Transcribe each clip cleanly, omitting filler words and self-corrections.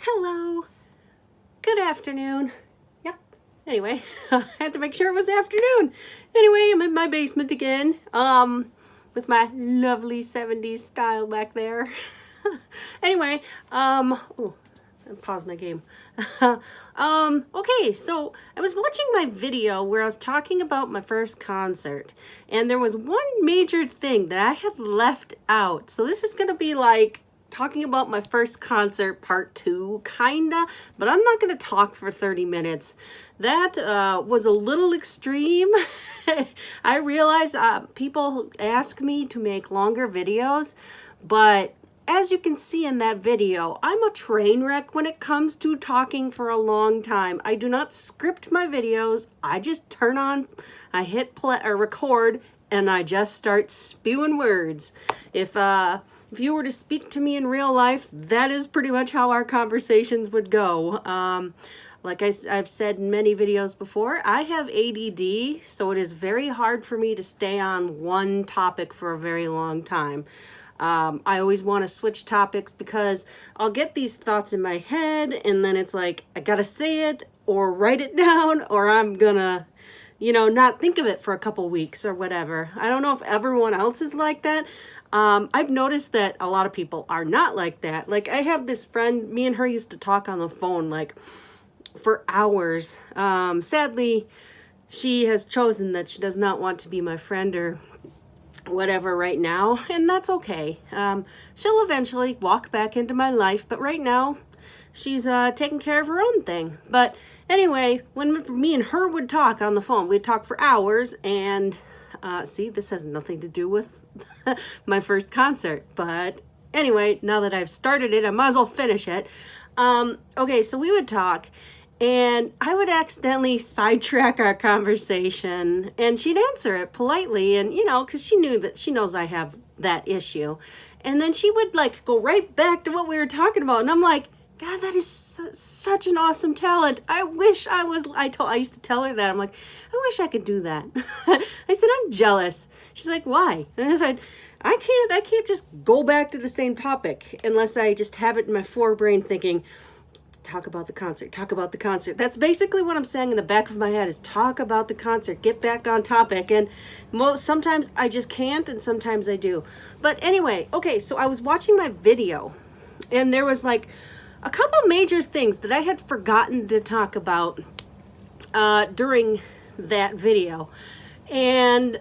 Hello. Good afternoon. Yep. Anyway, I had to make sure it was afternoon. Anyway, I'm in my basement again. With my lovely 70s style back there. Anyway, oh, pause my game. Okay, so I was watching my video where I was talking about my first concert, and there was one major thing that I had left out. So this is gonna be like talking about my first concert part 2, kinda, but I'm not gonna talk for 30 minutes. That was a little extreme. I realize people ask me to make longer videos, but as you can see in that video, I'm a train wreck when it comes to talking for a long time. I do not script my videos. I just turn on, I hit play or record, and I just start spewing words. If you were to speak to me in real life, that is pretty much how our conversations would go. Like I've said in many videos before, I have ADD, so it is very hard for me to stay on one topic for a very long time. I always want to switch topics because I'll get these thoughts in my head and then it's like, I gotta say it or write it down or I'm gonna, not think of it for a couple weeks or whatever. I don't know if everyone else is like that. I've noticed that a lot of people are not like that. Like I have this friend, me and her used to talk on the phone like for hours. Sadly, she has chosen that she does not want to be my friend or whatever right now, and that's okay. She'll eventually walk back into my life, but right now she's taking care of her own thing. But anyway, when me and her would talk on the phone, we'd talk for hours, and see, this has nothing to do with my first concert, but anyway, now that I've started it, I might as well finish it. Okay, so we would talk, and I would accidentally sidetrack our conversation, and she'd answer it politely, and because she knows I have that issue. And then she would like go right back to what we were talking about, and I'm like, God, that is such an awesome talent. I wish I was. I used to tell her that. I'm like, I wish I could do that. I said, I'm jealous. She's like, why? And I said, I can't just go back to the same topic unless I just have it in my forebrain thinking, talk about the concert, talk about the concert. That's basically what I'm saying in the back of my head is talk about the concert, get back on topic. And sometimes I just can't and sometimes I do. But anyway, okay, so I was watching my video and there was like a couple major things that I had forgotten to talk about during that video. And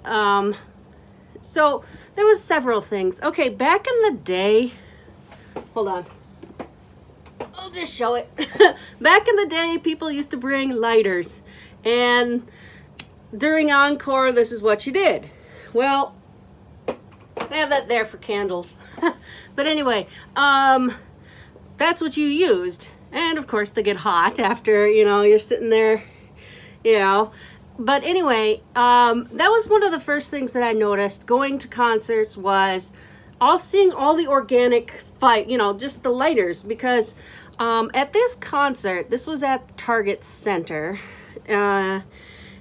so there was several things. Okay, back in the day, hold on. I'll just show it. Back in the day, people used to bring lighters. And during Encore, this is what you did. Well, I have that there for candles. But anyway, that's what you used. And of course, they get hot after, you're sitting there, But anyway, that was one of the first things that I noticed going to concerts was seeing all the organic just the lighters, because at this concert, this was at Target Center, and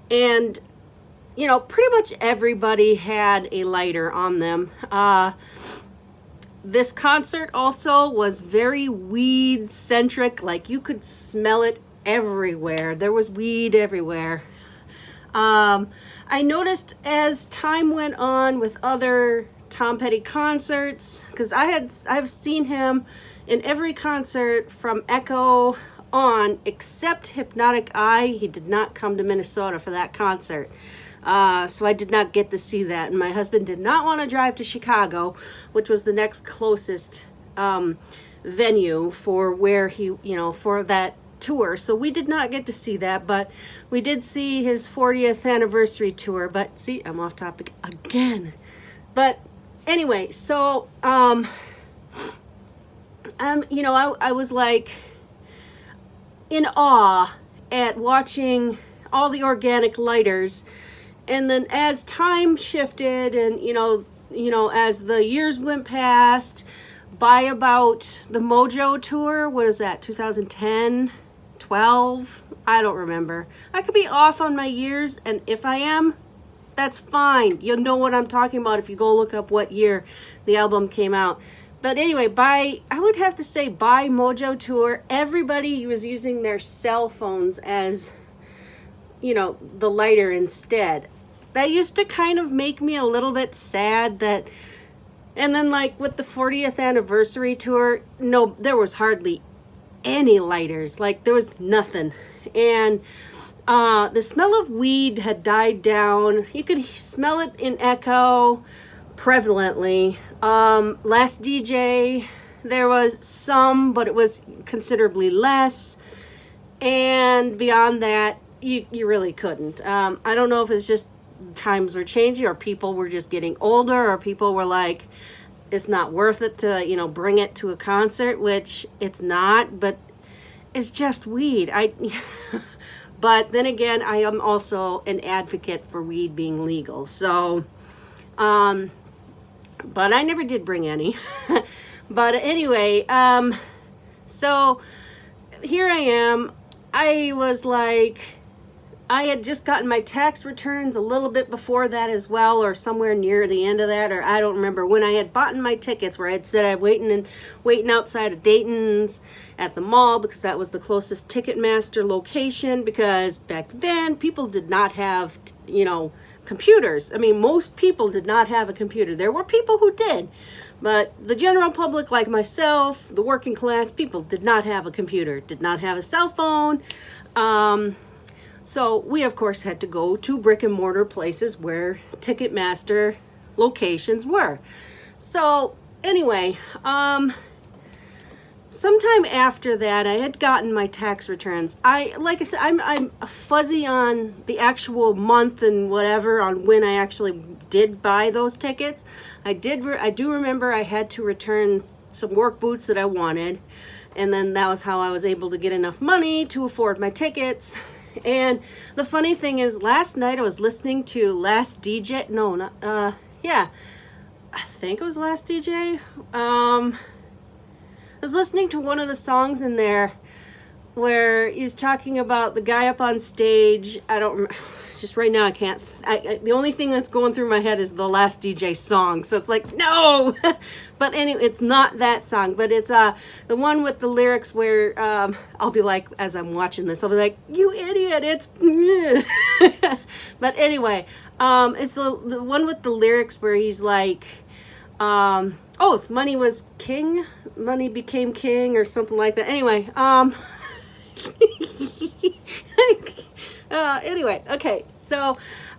pretty much everybody had a lighter on them. This concert also was very weed centric, like you could smell it everywhere. There was weed everywhere. I noticed as time went on with other Tom Petty concerts, because I've seen him in every concert from Echo on except Hypnotic Eye. He did not come to Minnesota for that concert, so I did not get to see that, and my husband did not want to drive to Chicago, which was the next closest venue for where he for that tour, so we did not get to see that, but we did see his 40th anniversary tour. But see, I'm off topic again. But anyway, so I was like in awe at watching all the organic lighters. And then as time shifted and as the years went past, by about the Mojo tour, what is that, 2010, 12? I don't remember. I could be off on my years, and if I am, that's fine. You'll know what I'm talking about if you go look up what year the album came out. But anyway, I would have to say by Mojo Tour, everybody was using their cell phones as, the lighter instead. That used to kind of make me a little bit sad that, and then like with the 40th anniversary tour, no, there was hardly any lighters. Like there was nothing. And the smell of weed had died down. You could smell it in Echo prevalently. Last DJ, there was some, but it was considerably less. And beyond that, you really couldn't. I don't know if it's just times were changing or people were just getting older or people were like, it's not worth it to, bring it to a concert, which it's not, but it's just weed. But then again, I am also an advocate for weed being legal. So, but I never did bring any. But anyway, so here I am. I was like, I had just gotten my tax returns a little bit before that as well, or somewhere near the end of that, or I don't remember when I had bought my tickets where I had said I'm waiting outside of Dayton's at the mall because that was the closest Ticketmaster location, because back then people did not have, computers. I mean, most people did not have a computer. There were people who did, but the general public like myself, the working class people, did not have a computer, did not have a cell phone. So we, of course, had to go to brick and mortar places where Ticketmaster locations were. So anyway, sometime after that, I had gotten my tax returns. Like I said, I'm fuzzy on the actual month and whatever on when I actually did buy those tickets. I do remember I had to return some work boots that I wanted, and then that was how I was able to get enough money to afford my tickets. And the funny thing is, last night I was listening to Last DJ. No, not, yeah, I think it was Last DJ. I was listening to one of the songs in there where he's talking about the guy up on stage. I don't remember. Just right now I can't. The only thing that's going through my head is the Last DJ song. So it's like, no. But anyway, it's not that song. But it's the one with the lyrics where I'll be like, as I'm watching this, I'll be like, you idiot. It's. But anyway, it's the one with the lyrics where he's like, it's money was king. Money became king or something like that. Anyway, anyway, okay, so,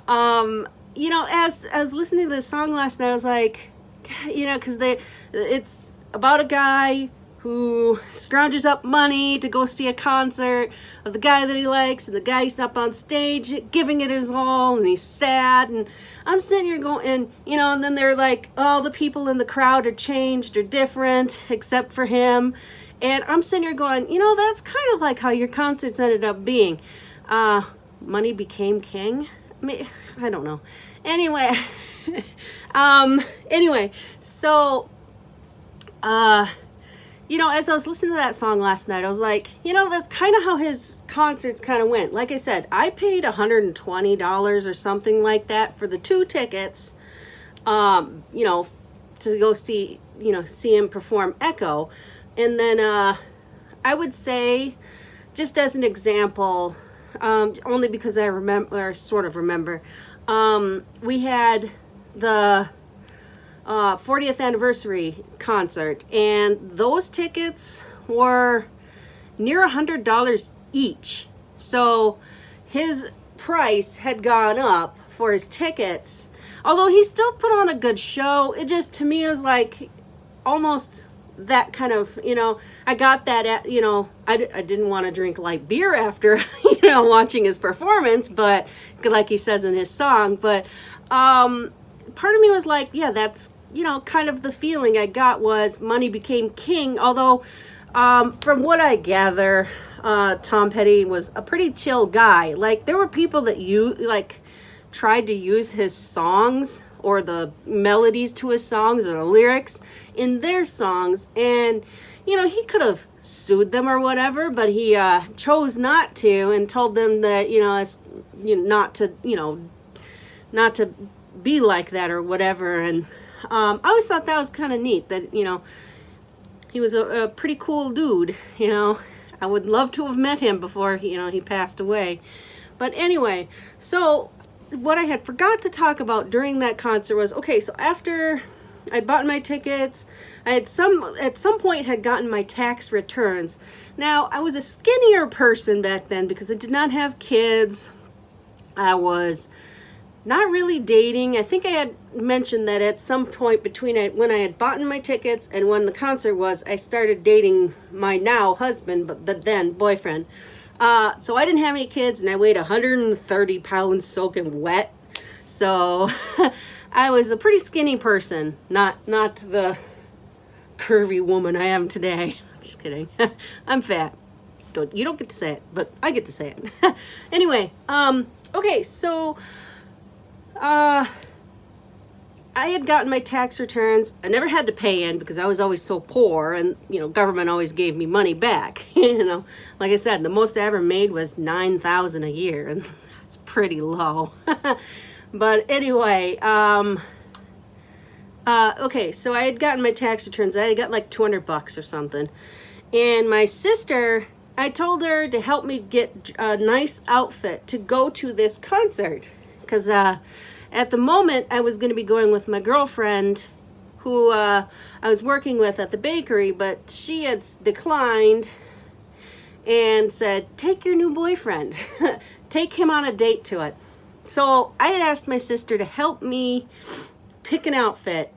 as I was listening to this song last night, I was like, because it's about a guy who scrounges up money to go see a concert of the guy that he likes, and the guy's up on stage giving it his all, and he's sad, and I'm sitting here going, and then they're like, all the people in the crowd are changed or different, except for him, and I'm sitting here going, that's kind of like how your concerts ended up being. Money became king. I don't know. Anyway, so, as I was listening to that song last night, I was like, that's kind of how his concerts kind of went. Like I said, I paid $120 or something like that for the 2 tickets, to go see him perform Echo. And then, I would say, just as an example, only because I sort of remember, we had the 40th anniversary concert, and those tickets were near $100 each. So his price had gone up for his tickets, although he still put on a good show. It just, to me, was like almost that kind of, I got that at, I didn't want to drink light beer after, watching his performance, but like he says in his song, but part of me was like, yeah, that's, kind of the feeling I got was money became king. Although, from what I gather, Tom Petty was a pretty chill guy. Like, there were people that tried to use his songs or the melodies to his songs or the lyrics in their songs, and he could have sued them or whatever, but he chose not to, and told them that not to be like that or whatever. And I always thought that was kind of neat that he was a pretty cool dude, you know. I would love to have met him before, he passed away. But anyway, so what I had forgot to talk about during that concert was, okay, so after I bought my tickets, I had at some point had gotten my tax returns. Now, I was a skinnier person back then because I did not have kids. I was not really dating. I think I had mentioned that at some point between when I had bought my tickets and when the concert was, I started dating my now husband, but then boyfriend. So I didn't have any kids, and I weighed 130 pounds soaking wet. So I was a pretty skinny person, not the curvy woman I am today. Just kidding. I'm fat. You don't get to say it, but I get to say it. Anyway, okay, so I had gotten my tax returns. I never had to pay in because I was always so poor, and government always gave me money back. Like I said, the most I ever made was $9,000 a year, and that's pretty low. But anyway, okay, so I had gotten my tax returns. I had got like $200 or something, and my sister, I told her to help me get a nice outfit to go to this concert, because at the moment, I was going to be going with my girlfriend, who I was working with at the bakery, but she had declined and said, take your new boyfriend. Take him on a date to it. So I had asked my sister to help me pick an outfit,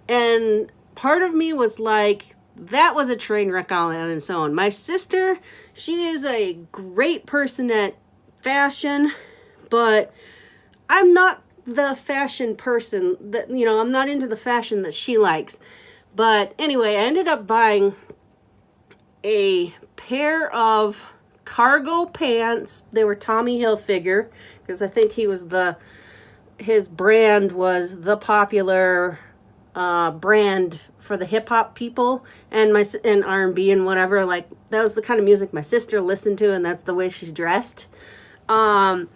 and part of me was like, that was a train wreck all on its own. My sister, she is a great person at fashion, but I'm not the fashion person that, I'm not into the fashion that she likes. But anyway, I ended up buying a pair of cargo pants. They were Tommy Hilfiger, because I think his brand was the popular brand for the hip hop people and R&B and whatever. Like, that was the kind of music my sister listened to, and that's the way she's dressed. And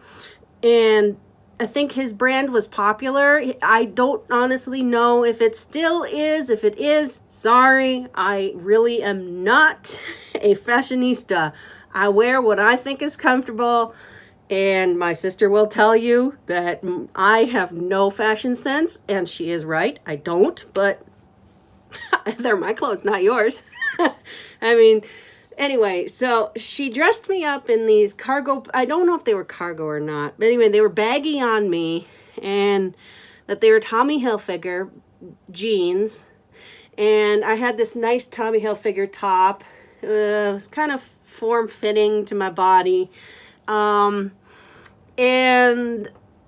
I think his brand was popular. I don't honestly know if it still is. If it is, sorry, I really am not a fashionista. I wear what I think is comfortable, and my sister will tell you that I have no fashion sense, and she is right. I don't, but they're my clothes, not yours. I mean, anyway, so she dressed me up in these cargo, I don't know if they were cargo or not, but anyway, they were baggy on me, and that they were Tommy Hilfiger jeans, and I had this nice Tommy Hilfiger top. It was kind of form-fitting to my body, and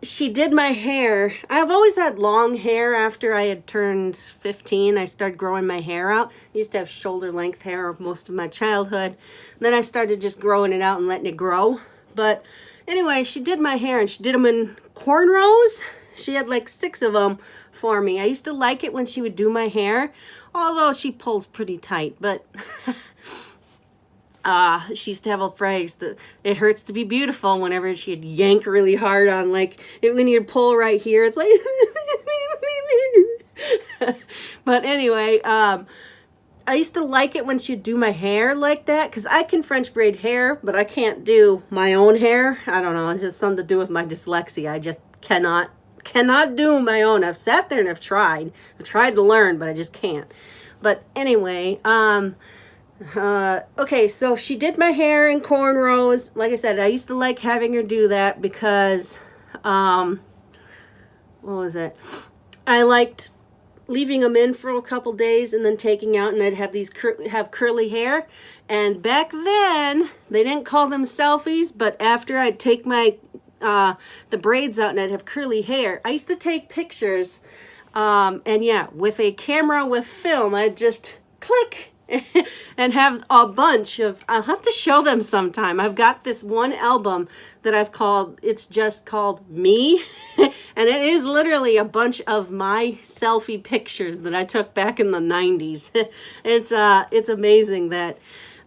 she did my hair. I've always had long hair. After I had turned 15, I started growing my hair out. I used to have shoulder-length hair most of my childhood. Then I started just growing it out and letting it grow. But anyway, she did my hair, and she did them in cornrows. She had like 6 of them for me. I used to like it when she would do my hair, although she pulls pretty tight. But she used to have a phrase that it hurts to be beautiful whenever she'd yank really hard on, like, when you'd pull right here, it's like, but anyway, I used to like it when she'd do my hair like that, because I can French braid hair, but I can't do my own hair. I don't know, it's just something to do with my dyslexia. I just cannot do my own. I've sat there and I've tried to learn, but I just can't. But anyway, okay, so she did my hair in cornrows. Like I said, I used to like having her do that because, what was it? I liked leaving them in for a couple days and then taking out, and I'd have these have curly hair. And back then, they didn't call them selfies, but after I'd take my the braids out and I'd have curly hair, I used to take pictures, and yeah, with a camera with film, I'd just click and have a bunch of, I'll have to show them sometime. I've got this one album that it's just called Me, and it is literally a bunch of my selfie pictures that I took back in the 90s. It's amazing that,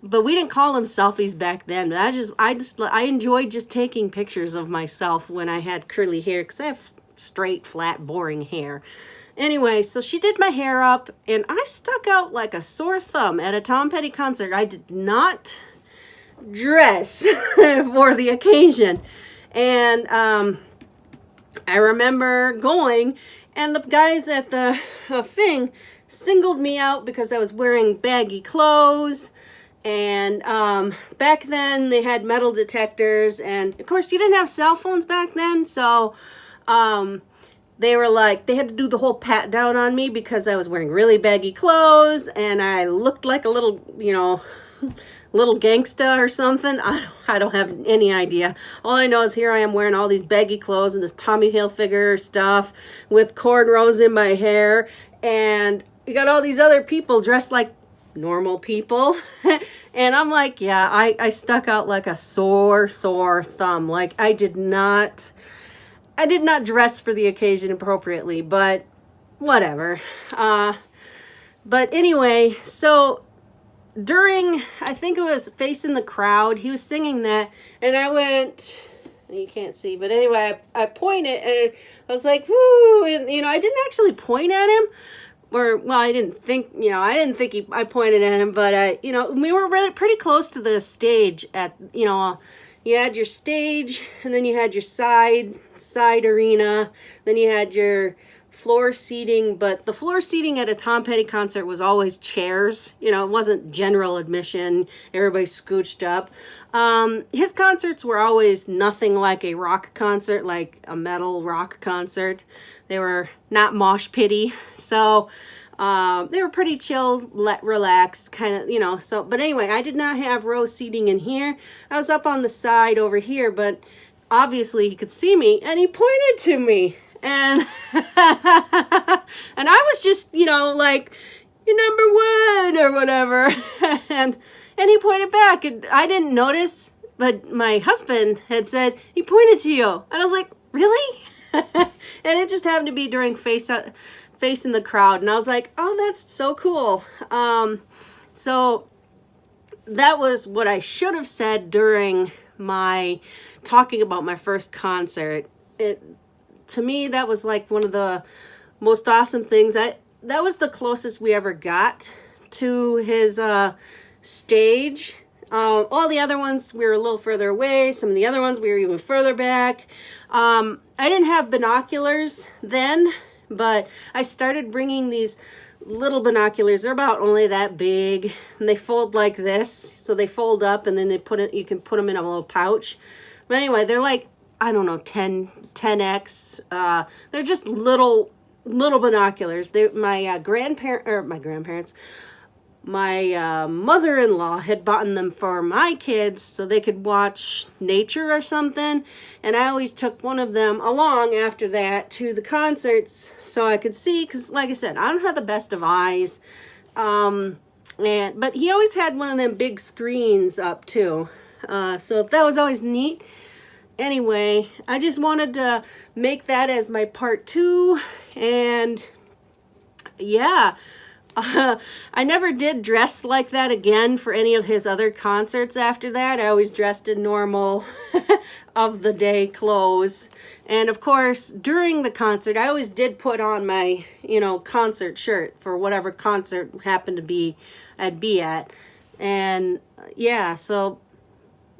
but we didn't call them selfies back then. I enjoyed just taking pictures of myself when I had curly hair, because I have straight, flat, boring hair. Anyway, so she did my hair up, and I stuck out like a sore thumb at a Tom Petty concert. I did not dress for the occasion. And I remember going, and the guys at the thing singled me out because I was wearing baggy clothes. And back then they had metal detectors, and of course you didn't have cell phones back then, so they were like, they had to do the whole pat down on me because I was wearing really baggy clothes and I looked like a little, little gangsta or something. I don't have any idea. All I know is here I am wearing all these baggy clothes and this Tommy Hilfiger stuff with cornrows in my hair, and you got all these other people dressed like normal people. And I'm like, yeah, I stuck out like a sore thumb. Like I did not dress for the occasion appropriately, but whatever. But anyway, so during, I think it was Facing the Crowd, he was singing that, and I went, you can't see, but anyway, I pointed, and I was like, woo, and I didn't actually point at him. Or, well, I didn't think I pointed at him, but, we were really pretty close to the stage at, you had your stage, and then you had your side arena, then you had your floor seating, but the floor seating at a Tom Petty concert was always chairs. It wasn't general admission, everybody scooched up. His concerts were always nothing like a rock concert, like a metal rock concert. They were not mosh pitty, so they were pretty chill, relaxed, kind of, so, but anyway, I did not have row seating in here. I was up on the side over here, but obviously he could see me, and he pointed to me, and and I was just, like, you're number one or whatever, and he pointed back, and I didn't notice, but my husband had said, he pointed to you, and I was like, really? And it just happened to be during Facing the Crowd, and I was like, oh, that's so cool. So that was what I should have said during my talking about my first concert. To me, that was like one of the most awesome things. That was the closest we ever got to his stage. All the other ones, we were a little further away. Some of the other ones, we were even further back. I didn't have binoculars then, but I started bringing these little binoculars. They're about only that big, and they fold like this. So they fold up, and then you can put them in a little pouch. But anyway, they're like, I don't know, 10x. They're just little binoculars. My mother-in-law had bought them for my kids so they could watch nature or something, and I always took one of them along after that to the concerts so I could see, because like I said, I don't have the best of eyes, but he always had one of them big screens up too, so that was always neat. Anyway, I just wanted to make that as my part 2, and yeah. I never did dress like that again for any of his other concerts after that. I always dressed in normal of the day clothes. And of course, during the concert, I always did put on my, concert shirt for whatever concert happened to be I'd be at. And yeah, so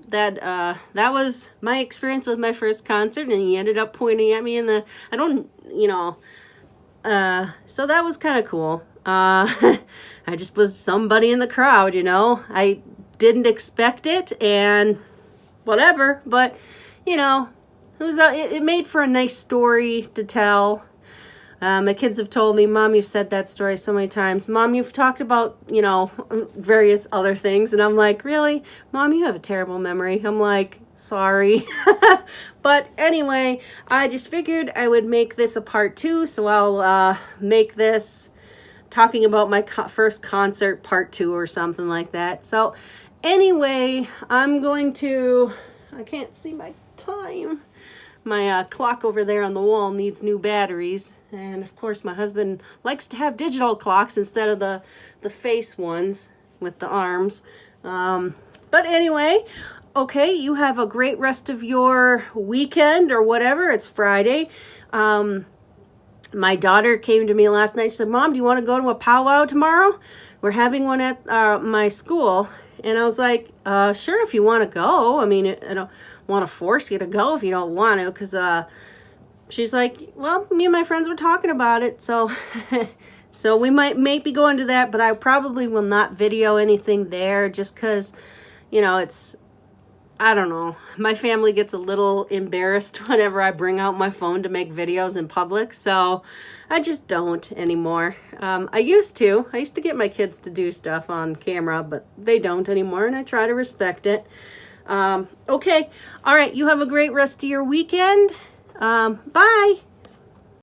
that was my experience with my first concert, and he ended up pointing at me so that was kind of cool. I just was somebody in the crowd, I didn't expect it, and whatever, but it made for a nice story to tell. My kids have told me, Mom, you've said that story so many times. Mom, you've talked about, various other things, and I'm like, really? Mom, you have a terrible memory. I'm like, sorry. But anyway, I just figured I would make this a part 2, so I'll make this talking about my first concert part 2 or something like that. So anyway, I'm going to, I can't see my time. My clock over there on the wall needs new batteries. And of course my husband likes to have digital clocks instead of the face ones with the arms. But anyway, okay, you have a great rest of your weekend or whatever. It's Friday. My daughter came to me last night. She said, Mom, do you want to go to a powwow tomorrow? We're having one at my school. And I was like, sure, if you want to go. I mean, I don't want to force you to go if you don't want to, because she's like, well, me and my friends were talking about it, so so we might be going to that, but I probably will not video anything there just because, you know, it's, I don't know. My family gets a little embarrassed whenever I bring out my phone to make videos in public, so I just don't anymore. I used to get my kids to do stuff on camera, but they don't anymore, and I try to respect it. Okay, all right, you have a great rest of your weekend. Bye.